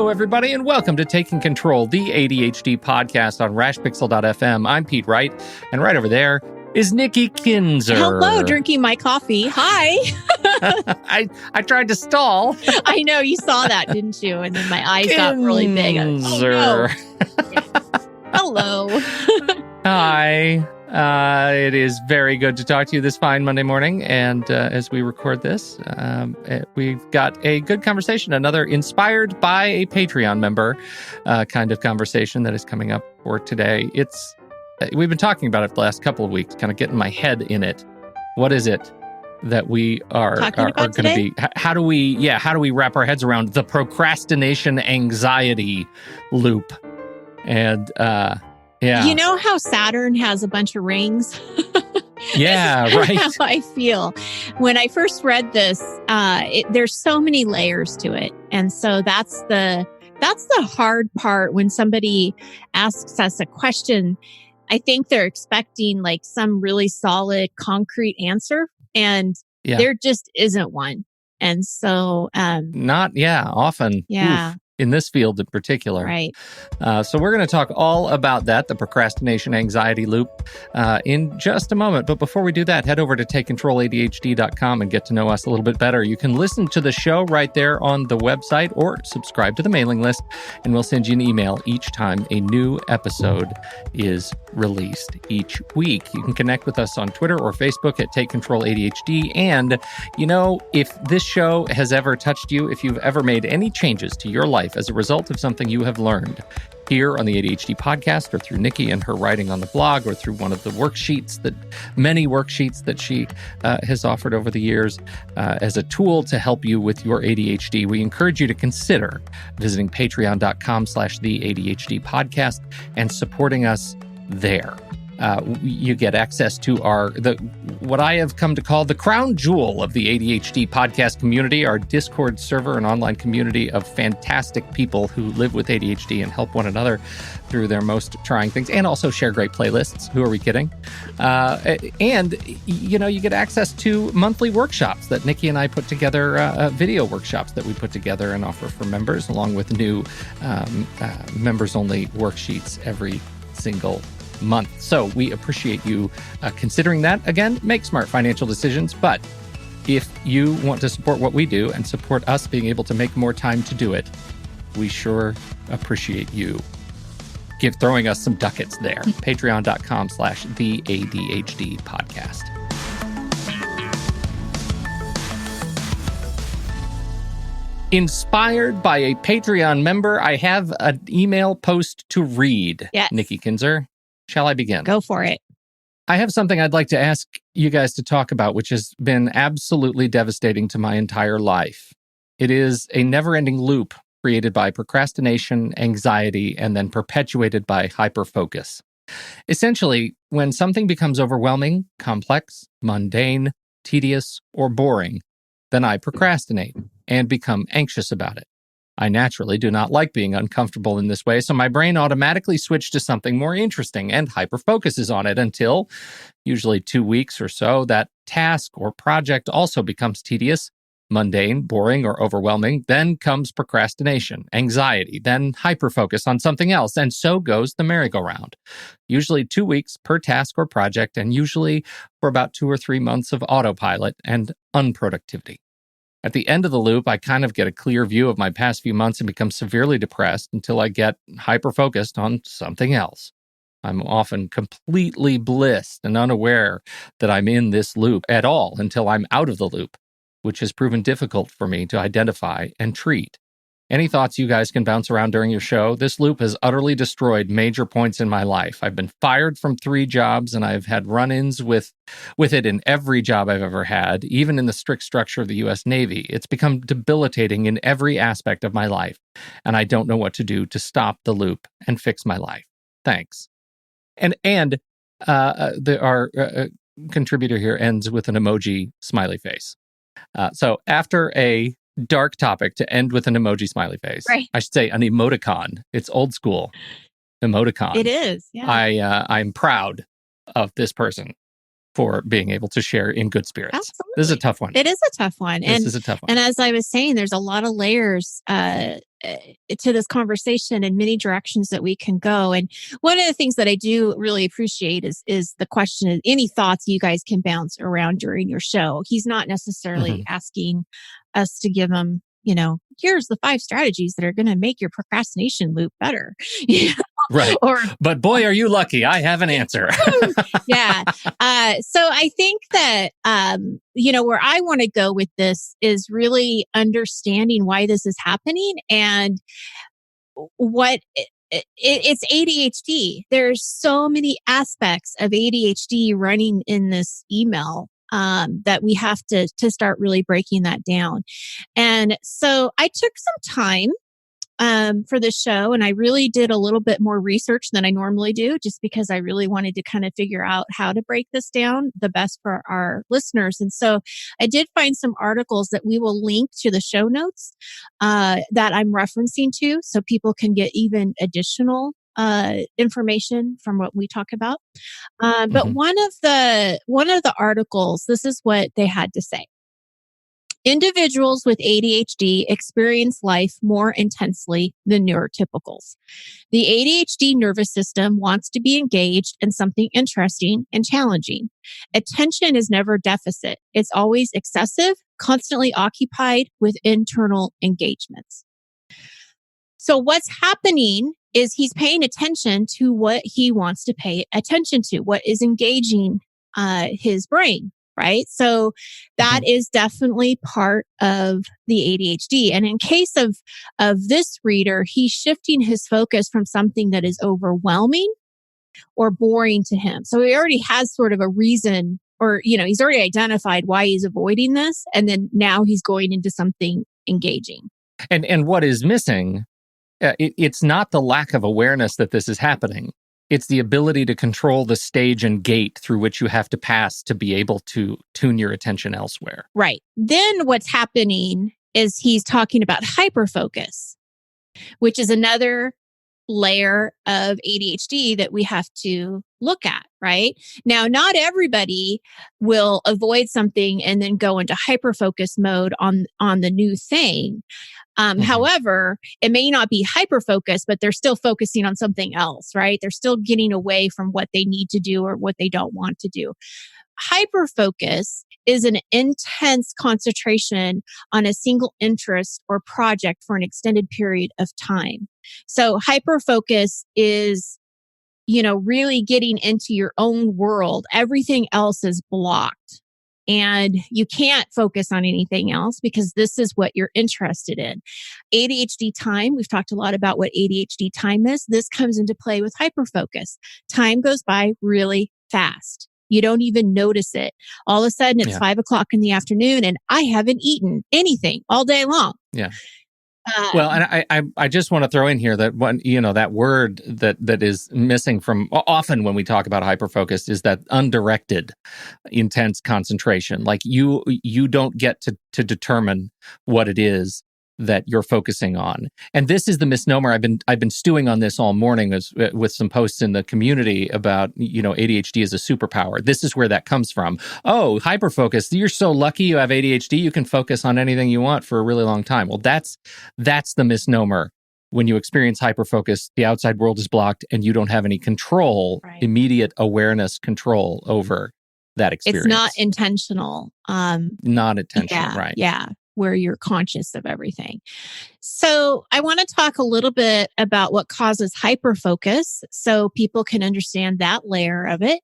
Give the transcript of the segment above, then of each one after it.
Hello, everybody, and welcome to Taking Control, the ADHD podcast on rashpixel.fm. I'm Pete Wright, and right over there is Nikki Kinzer. Hello, drinking my coffee. Hi. I tried to stall. I know, you saw that, didn't you? And then my eyes got really big. Kinzer. Hello. Hi. It is very good to talk to you this fine Monday morning. And as we record this, we've got a good conversation, another inspired by a Patreon member kind of conversation that is coming up for today. We've been talking about it the last couple of weeks, kind of getting my head in it. What is it that we are going to be? How do we wrap our heads around the procrastination-anxiety loop? And yeah. You know how Saturn has a bunch of rings? Yeah, right. That's how I feel. When I first read this, there's so many layers to it. And so that's the hard part when somebody asks us a question. I think they're expecting like some really solid, concrete answer, and there just isn't one. And so, often. Yeah. In this field in particular. Right. So we're going to talk all about that, the procrastination-anxiety loop, in just a moment. But before we do that, head over to takecontroladhd.com and get to know us a little bit better. You can listen to the show right there on the website or subscribe to the mailing list, and we'll send you an email each time a new episode is released each week. You can connect with us on Twitter or Facebook at Take Control ADHD. And, if this show has ever touched you, if you've ever made any changes to your life as a result of something you have learned here on the ADHD podcast, or through Nikki and her writing on the blog, or through one of the many worksheets that she has offered over the years as a tool to help you with your ADHD, we encourage you to consider visiting patreon.com/the ADHD podcast and supporting us there. You get access to what I have come to call the crown jewel of the ADHD podcast community, our Discord server, an online community of fantastic people who live with ADHD and help one another through their most trying things, and also share great playlists. Who are we kidding? And you get access to monthly workshops that Nikki and I put together, video workshops that we put together and offer for members, along with new members-only worksheets every single month. So we appreciate you considering that. Again, make smart financial decisions. But if you want to support what we do and support us being able to make more time to do it, we sure appreciate you throwing us some ducats there. Patreon.com/the ADHD podcast. Inspired by a Patreon member, I have an email post to read. Yes. Nikki Kinzer. Shall I begin? Go for it. I have something I'd like to ask you guys to talk about, which has been absolutely devastating to my entire life. It is a never-ending loop created by procrastination, anxiety, and then perpetuated by hyperfocus. Essentially, when something becomes overwhelming, complex, mundane, tedious, or boring, then I procrastinate and become anxious about it. I naturally do not like being uncomfortable in this way, so my brain automatically switched to something more interesting and hyper-focuses on it until, usually 2 weeks or so, that task or project also becomes tedious, mundane, boring, or overwhelming. Then comes procrastination, anxiety, then hyper-focus on something else, and so goes the merry-go-round. Usually 2 weeks per task or project, and usually for about 2 or 3 months of autopilot and unproductivity. At the end of the loop, I kind of get a clear view of my past few months and become severely depressed until I get hyper-focused on something else. I'm often completely blissed and unaware that I'm in this loop at all until I'm out of the loop, which has proven difficult for me to identify and treat. Any thoughts you guys can bounce around during your show? This loop has utterly destroyed major points in my life. I've been fired from 3 jobs, and I've had run-ins with it in every job I've ever had, even in the strict structure of the U.S. Navy. It's become debilitating in every aspect of my life, and I don't know what to do to stop the loop and fix my life. Thanks. And our contributor here ends with an emoji smiley face. So after a dark topic to end with an emoji smiley face. Right. I should say an emoticon. It's old school emoticon. It is. Yeah. I'm proud of this person for being able to share in good spirits. Absolutely. This is a tough one. It is a tough one. This is a tough one. And as I was saying, there's a lot of layers to this conversation and many directions that we can go. And one of the things that I do really appreciate is the question, any thoughts you guys can bounce around during your show. He's not necessarily asking us to give him, here's the 5 strategies that are going to make your procrastination loop better. Right. But boy, are you lucky. I have an answer. Yeah. So I think that, where I want to go with this is really understanding why this is happening and what it's ADHD. There's so many aspects of ADHD running in this email that we have to start really breaking that down. And so I took some time for this show, and I really did a little bit more research than I normally do, just because I really wanted to kind of figure out how to break this down the best for our listeners. And so I did find some articles that we will link to the show notes that I'm referencing to, so people can get even additional information from what we talk about. But one of the articles, this is what they had to say. Individuals with ADHD experience life more intensely than neurotypicals. The ADHD nervous system wants to be engaged in something interesting and challenging. Attention is never deficit. It's always excessive, constantly occupied with internal engagements. So what's happening is he's paying attention to what he wants to pay attention to, what is engaging his brain. Right. So that is definitely part of the ADHD. And in case of this reader, he's shifting his focus from something that is overwhelming or boring to him. So he already has sort of a reason, or, he's already identified why he's avoiding this. And then now he's going into something engaging. And what is missing, it's not the lack of awareness that this is happening. It's the ability to control the stage and gate through which you have to pass to be able to tune your attention elsewhere. Right. Then what's happening is he's talking about hyperfocus, which is another layer of ADHD that we have to look at, right? Now, not everybody will avoid something and then go into hyperfocus mode on the new thing. However, it may not be hyperfocus, but they're still focusing on something else, right? They're still getting away from what they need to do or what they don't want to do. Hyperfocus is an intense concentration on a single interest or project for an extended period of time. So hyperfocus is, really getting into your own world. Everything else is blocked. And you can't focus on anything else because this is what you're interested in. ADHD time, we've talked a lot about what ADHD time is. This comes into play with hyperfocus. Time goes by really fast. You don't even notice it. All of a sudden, it's 5 o'clock in the afternoon and I haven't eaten anything all day long. Yeah. Well, and I just want to throw in here that one, that word that is missing from often when we talk about hyperfocus is that undirected, intense concentration. Like you don't get to determine what it is that you're focusing on. And this is the misnomer. I've been stewing on this all morning with some posts in the community about, ADHD is a superpower. This is where that comes from. Oh, hyperfocus. You're so lucky you have ADHD. You can focus on anything you want for a really long time. Well, that's the misnomer. When you experience hyperfocus, the outside world is blocked and you don't have any control, immediate awareness control over that experience. It's not intentional. Not intentional, right. Yeah. Where you're conscious of everything. So I want to talk a little bit about what causes hyperfocus so people can understand that layer of it.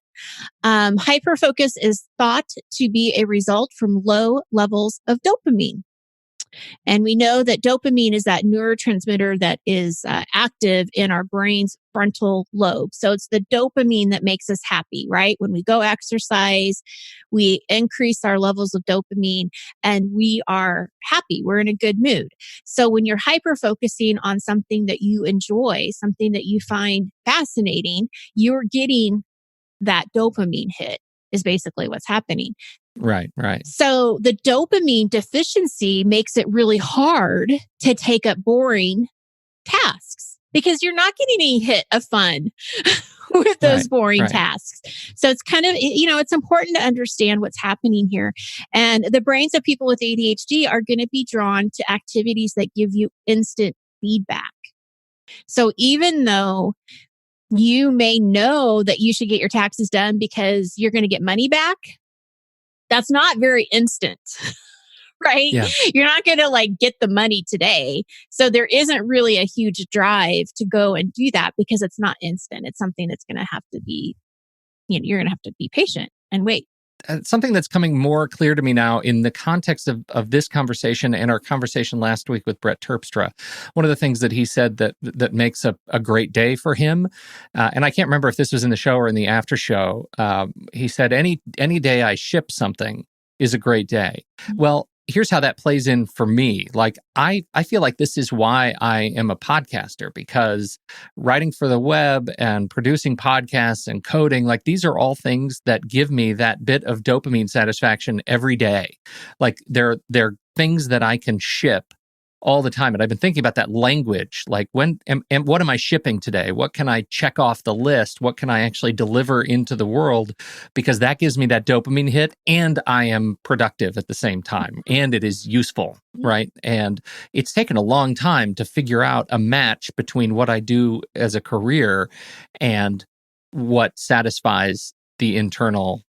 Hyperfocus is thought to be a result from low levels of dopamine. And we know that dopamine is that neurotransmitter that is active in our brain's frontal lobe. So it's the dopamine that makes us happy, right? When we go exercise, we increase our levels of dopamine and we are happy. We're in a good mood. So when you're hyper-focusing on something that you enjoy, something that you find fascinating, you're getting that dopamine hit is basically what's happening. Right. So the dopamine deficiency makes it really hard to take up boring tasks because you're not getting any hit of fun with those boring tasks. So it's kind of, it's important to understand what's happening here. And the brains of people with ADHD are going to be drawn to activities that give you instant feedback. So even though you may know that you should get your taxes done because you're going to get money back, that's not very instant. Right? Yeah. You're not going to get the money today. So there isn't really a huge drive to go and do that because it's not instant. It's something that's going to have to be, you're going to have to be patient and wait. Something that's coming more clear to me now in the context of this conversation and our conversation last week with Brett Terpstra. One of the things that he said that makes a great day for him, and I can't remember if this was in the show or in the after show, he said, any day I ship something is a great day. Mm-hmm. Well, here's how that plays in for me. I feel like this is why I am a podcaster, because writing for the web and producing podcasts and coding, these are all things that give me that bit of dopamine satisfaction every day. They're things that I can ship all the time. And I've been thinking about that language, when and what am I shipping today? What can I check off the list? What can I actually deliver into the world? Because that gives me that dopamine hit and I am productive at the same time and it is useful, right? And it's taken a long time to figure out a match between what I do as a career and what satisfies the internal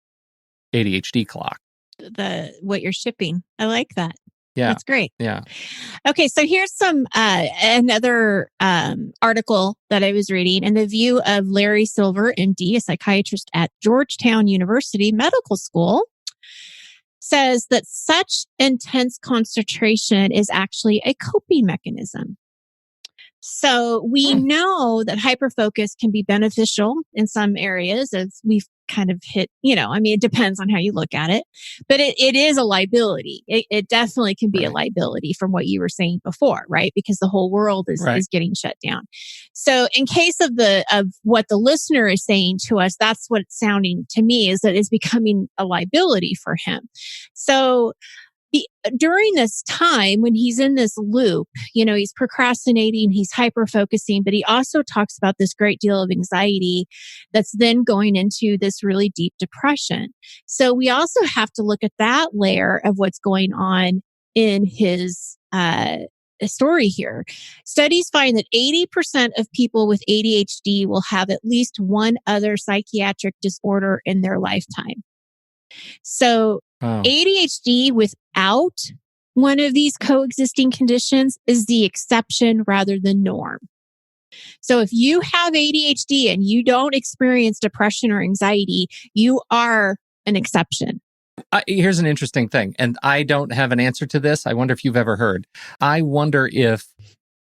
ADHD clock. What you're shipping. I like that. Yeah. That's great. Yeah. Okay. So here's another article that I was reading, and the view of Larry Silver, MD, a psychiatrist at Georgetown University Medical School, says that such intense concentration is actually a coping mechanism. So we know that hyperfocus can be beneficial in some areas, as we've kind of hit, it depends on how you look at it, but it is a liability. It definitely can be a liability from what you were saying before, right? Because the whole world is getting shut down. So in case of what the listener is saying to us, that's what it's sounding to me, is that it's becoming a liability for him. So during this time when he's in this loop, he's procrastinating, he's hyper-focusing, but he also talks about this great deal of anxiety that's then going into this really deep depression. So we also have to look at that layer of what's going on in his story here. Studies find that 80% of people with ADHD will have at least one other psychiatric disorder in their lifetime. So ADHD without one of these coexisting conditions is the exception rather than norm. So if you have ADHD and you don't experience depression or anxiety, you are an exception. Here's an interesting thing, and I don't have an answer to this. I wonder if you've ever heard. I wonder if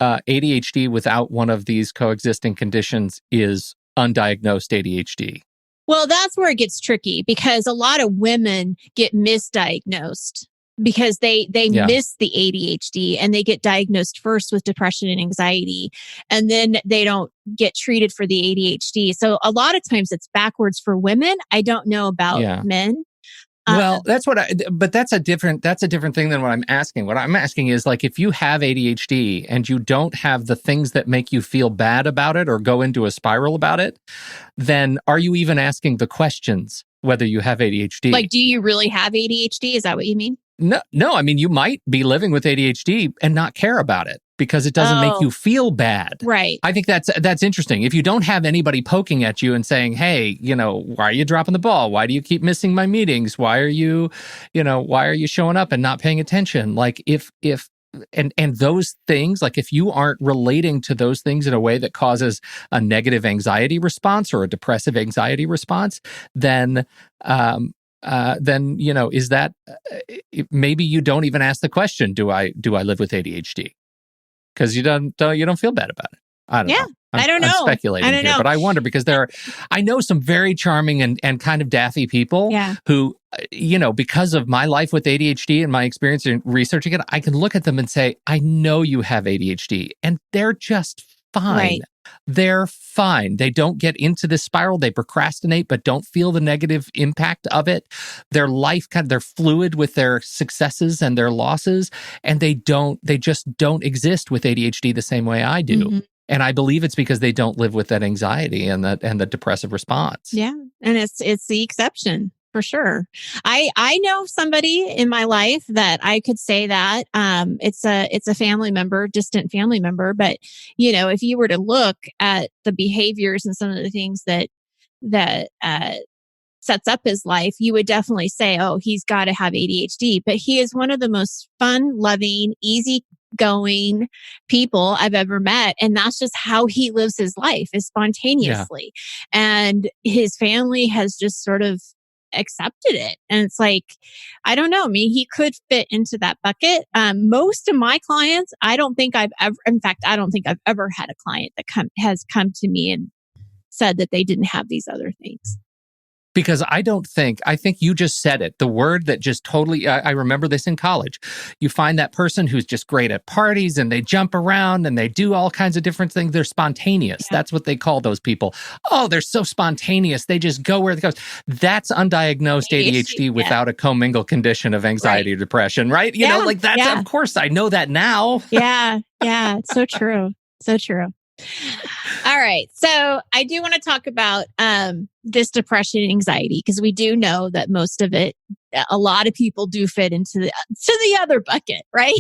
ADHD without one of these coexisting conditions is undiagnosed ADHD. Well, that's where it gets tricky, because a lot of women get misdiagnosed because they miss the ADHD and they get diagnosed first with depression and anxiety, and then they don't get treated for the ADHD. So a lot of times it's backwards for women. I don't know about men. Well, that's a different thing than what I'm asking. What I'm asking is, if you have ADHD and you don't have the things that make you feel bad about it or go into a spiral about it, then are you even asking the questions whether you have ADHD? Do you really have ADHD? Is that what you mean? No. I mean, you might be living with ADHD and not care about it because it doesn't make you feel bad. Right. I think that's interesting. If you don't have anybody poking at you and saying, hey, why are you dropping the ball? Why do you keep missing my meetings? Why are you showing up and not paying attention? And those things, if you aren't relating to those things in a way that causes a negative anxiety response or a depressive anxiety response, then is that maybe you don't even ask the question, do I live with ADHD? Because you don't feel bad about it. I don't know. I don't know. I'm speculating here, but I wonder, because I know some very charming and kind of daffy people who, because of my life with ADHD and my experience in researching it, I can look at them and say, I know you have ADHD, and they're just fine. Right. They're fine. They don't get into this spiral. They procrastinate, but don't feel the negative impact of it. Their life they're fluid with their successes and their losses, and they just don't exist with ADHD the same way I do. Mm-hmm. And I believe it's because they don't live with that anxiety and the depressive response. Yeah. And it's the exception for sure. I know somebody in my life that I could say that, it's a family member, distant family member. But, if you were to look at the behaviors and some of the things that sets up his life, you would definitely say, oh, he's got to have ADHD. But he is one of the most fun loving, easygoing people I've ever met. And that's just how he lives his life, is spontaneously. Yeah. And his family has just sort of accepted it. And it's like, I don't know. I mean, he could fit into that bucket. Most of my clients, I don't think I've ever had a client that has come to me and said that they didn't have these other things. Because I think you just said it. The word that just totally, I remember this in college. You find that person who's just great at parties and they jump around and they do all kinds of different things. They're spontaneous. Yeah. That's what they call those people. Oh, they're so spontaneous. They just go where it goes. That's undiagnosed ADHD without a commingled condition of anxiety or depression, right? You know, like that's, of course, I know that now. Yeah. It's so true. So true. All right. So I do want to talk about this depression and anxiety, because we do know that most of it, a lot of people do fit into the other bucket, right?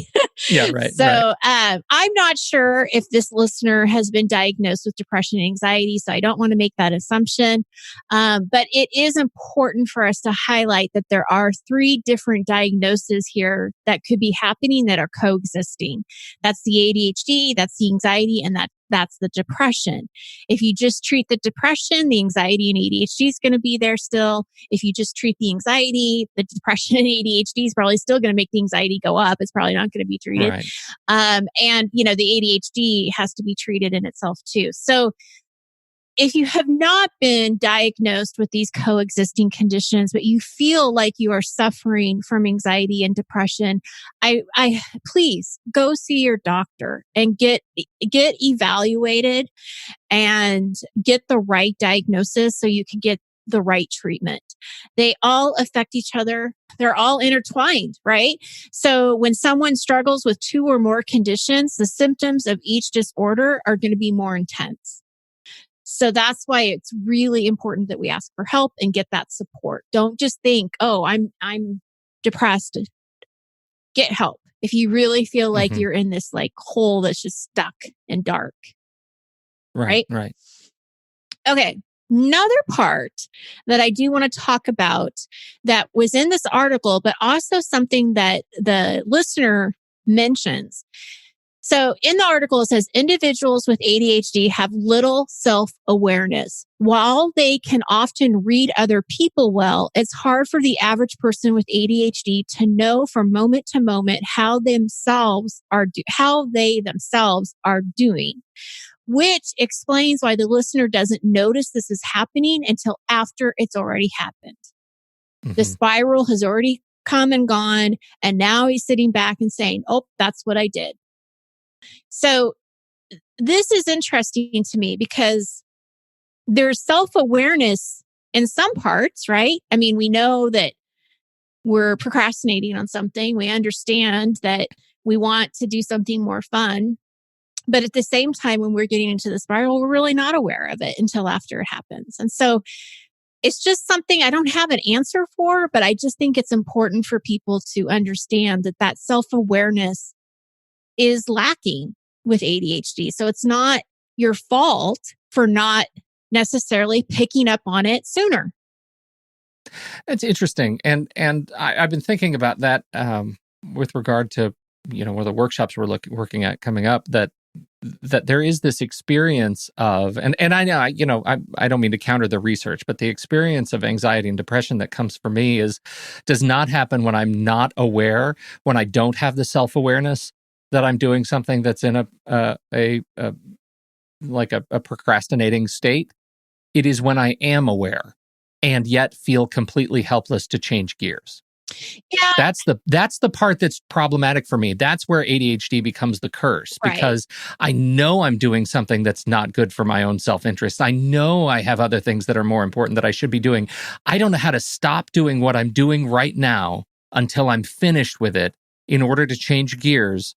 Yeah, right. So I'm not sure if this listener has been diagnosed with depression and anxiety, so I don't want to make that assumption. But it is important for us to highlight that there are 3 different diagnoses here that could be happening that are coexisting. That's the ADHD, that's the anxiety, and that's the depression. If you just treat the depression, the anxiety and ADHD is going to be there still. If you just treat the anxiety, the depression and ADHD is probably still going to make the anxiety go up. It's probably not going to be treated. Right. And, the ADHD has to be treated in itself too. So if you have not been diagnosed with these coexisting conditions, but you feel like you are suffering from anxiety and depression, I please go see your doctor and get evaluated and get the right diagnosis so you can get the right treatment. They all affect each other. They're all intertwined, right? So when someone struggles with 2 or more conditions, the symptoms of each disorder are going to be more intense. So that's why it's really important that we ask for help and get that support. Don't just think, oh, I'm depressed. Get help. If you really feel like you're in this like hole that's just stuck and dark. Right. Okay. Another part that I do want to talk about that was in this article, but also something that the listener mentions. So in the article, it says individuals with ADHD have little self-awareness. While they can often read other people well, it's hard for the average person with ADHD to know from moment to moment how they themselves are doing, which explains why the listener doesn't notice this is happening until after it's already happened. The spiral has already come and gone, and now he's sitting back and saying, oh, that's what I did. So this is interesting to me because there's self-awareness in some parts, right? I mean, we know that we're procrastinating on something. We understand that we want to do something more fun. But at the same time, when we're getting into the spiral, we're really not aware of it until after it happens. And so it's just something I don't have an answer for, but I just think it's important for people to understand that self-awareness is lacking with ADHD. So it's not your fault for not necessarily picking up on it sooner. That's interesting. And I've been thinking about that with regard to, where the workshops we're working at coming up, that there is this experience of, and I know, I don't mean to counter the research, but the experience of anxiety and depression that comes for me does not happen when I'm not aware, when I don't have the self-awareness that I'm doing something that's in a procrastinating state. It is when I am aware and yet feel completely helpless to change gears. Yeah. That's the part that's problematic for me. That's where ADHD becomes the curse, because I know I'm doing something that's not good for my own self-interest. I know I have other things that are more important that I should be doing. I don't know how to stop doing what I'm doing right now until I'm finished with it in order to change gears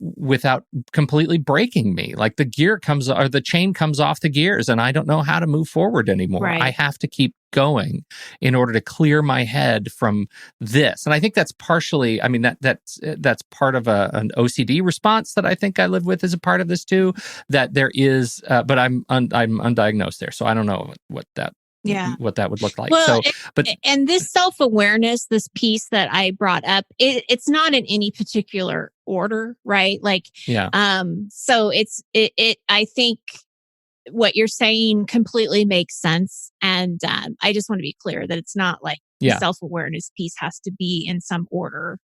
without completely breaking me. Like the chain comes off the gears and I don't know how to move forward anymore. Right. I have to keep going in order to clear my head from this. And I think that's partially, I mean, that's part of an OCD response that I think I live with as a part of this too, that there is, but I'm undiagnosed there. So I don't know what that would look like. Well, but this self-awareness, this piece that I brought up, it's not in any particular order, right? Like, so I think what you're saying completely makes sense. And I just want to be clear that it's not like the self-awareness piece has to be in some order,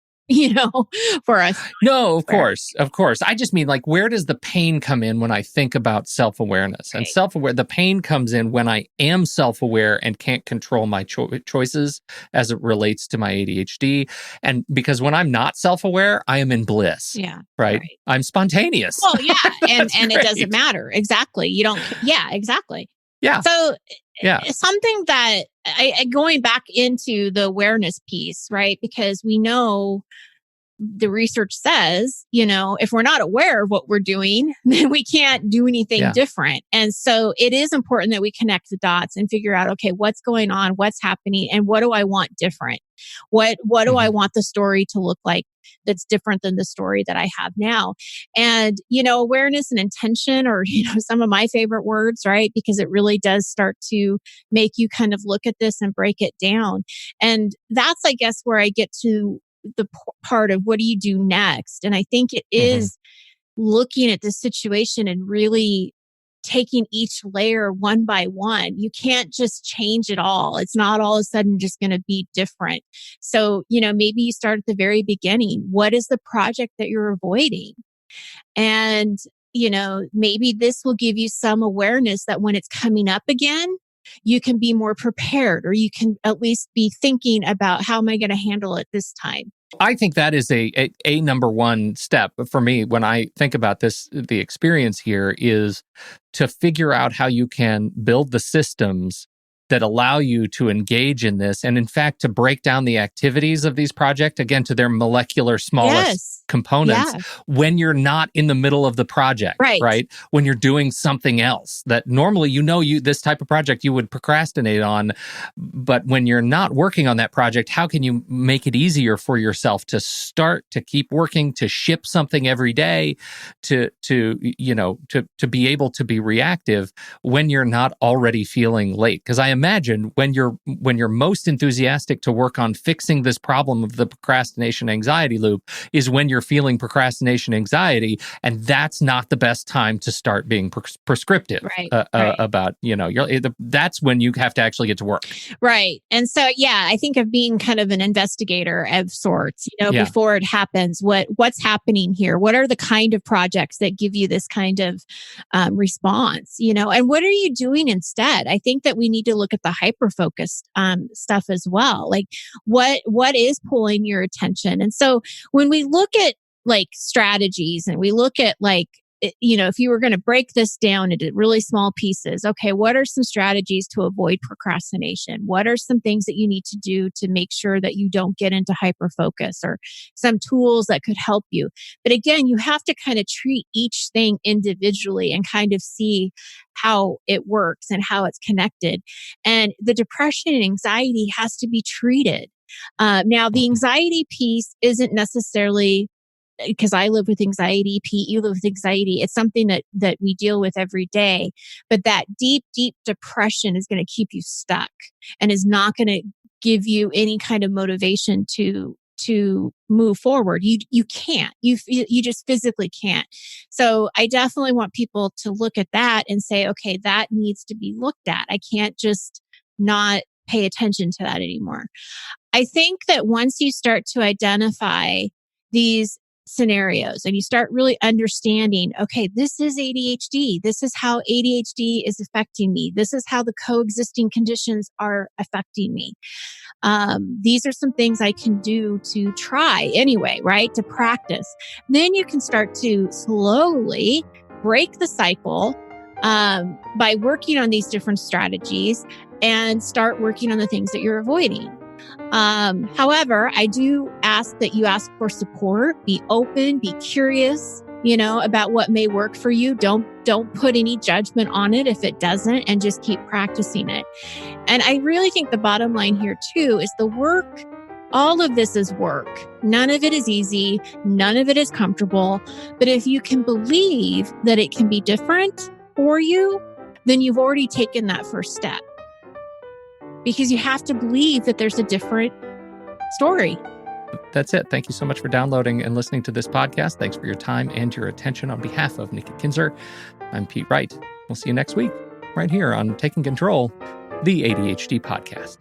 for us. No, of course. I just mean, like, where does the pain come in when I think about self-awareness? Right. And the pain comes in when I am self-aware and can't control my choices as it relates to my ADHD. And because when I'm not self-aware, I am in bliss. Yeah. Right? I'm spontaneous. Well, yeah. And it doesn't matter. Exactly. You don't, exactly. Yeah. So something that going back into the awareness piece, right? Because we know the research says, if we're not aware of what we're doing, then we can't do anything different. And so it is important that we connect the dots and figure out, okay, what's going on, what's happening, and what do I want different? What do I want the story to look like that's different than the story that I have now? And, awareness and intention are, some of my favorite words, right? Because it really does start to make you kind of look at this and break it down. And that's, I guess, where I get to the part of what do you do next? And I think it is looking at the situation and really taking each layer one by one. You can't just change it all. It's not all of a sudden just going to be different. So, maybe you start at the very beginning. What is the project that you're avoiding? And, maybe this will give you some awareness that when it's coming up again, you can be more prepared, or you can at least be thinking about how am I going to handle it this time? I think that is a number one step for me when I think about this. The experience here is to figure out how you can build the systems that allow you to engage in this, and in fact, to break down the activities of these projects, again, to their molecular smallest components when you're not in the middle of the project, right? When you're doing something else that normally, this type of project you would procrastinate on, but when you're not working on that project, how can you make it easier for yourself to start, to keep working, to ship something every day, to be able to be reactive when you're not already feeling late? Because I imagine when you're most enthusiastic to work on fixing this problem of the procrastination anxiety loop is when you're feeling procrastination anxiety, and that's not the best time to start being prescriptive about, that's when you have to actually get to work. Right. And so, I think of being kind of an investigator of sorts, before it happens, what's happening here? What are the kind of projects that give you this kind of response, and what are you doing instead? I think that we need to look at the hyperfocus stuff as well. Like what is pulling your attention? And so when we look at like strategies and we look at like, if you were going to break this down into really small pieces, okay, what are some strategies to avoid procrastination? What are some things that you need to do to make sure that you don't get into hyperfocus, or some tools that could help you? But again, you have to kind of treat each thing individually and kind of see how it works and how it's connected. And the depression and anxiety has to be treated. Now, the anxiety piece isn't necessarily, because I live with anxiety, Pete, you live with anxiety. It's something that we deal with every day. But that deep, deep depression is going to keep you stuck and is not going to give you any kind of motivation to move forward. You can't. You just physically can't. So I definitely want people to look at that and say, okay, that needs to be looked at. I can't just not pay attention to that anymore. I think that once you start to identify these scenarios and you start really understanding, okay, this is ADHD. This is how ADHD is affecting me. This is how the coexisting conditions are affecting me. These are some things I can do to try anyway, right? To practice. Then you can start to slowly break the cycle by working on these different strategies and start working on the things that you're avoiding. However, I do ask that you ask for support, be open, be curious, about what may work for you. Don't put any judgment on it if it doesn't, and just keep practicing it. And I really think the bottom line here too is the work. All of this is work. None of it is easy. None of it is comfortable. But if you can believe that it can be different for you, then you've already taken that first step. Because you have to believe that there's a different story. That's it. Thank you so much for downloading and listening to this podcast. Thanks for your time and your attention. On behalf of Nikki Kinzer, I'm Pete Wright. We'll see you next week right here on Taking Control, the ADHD podcast.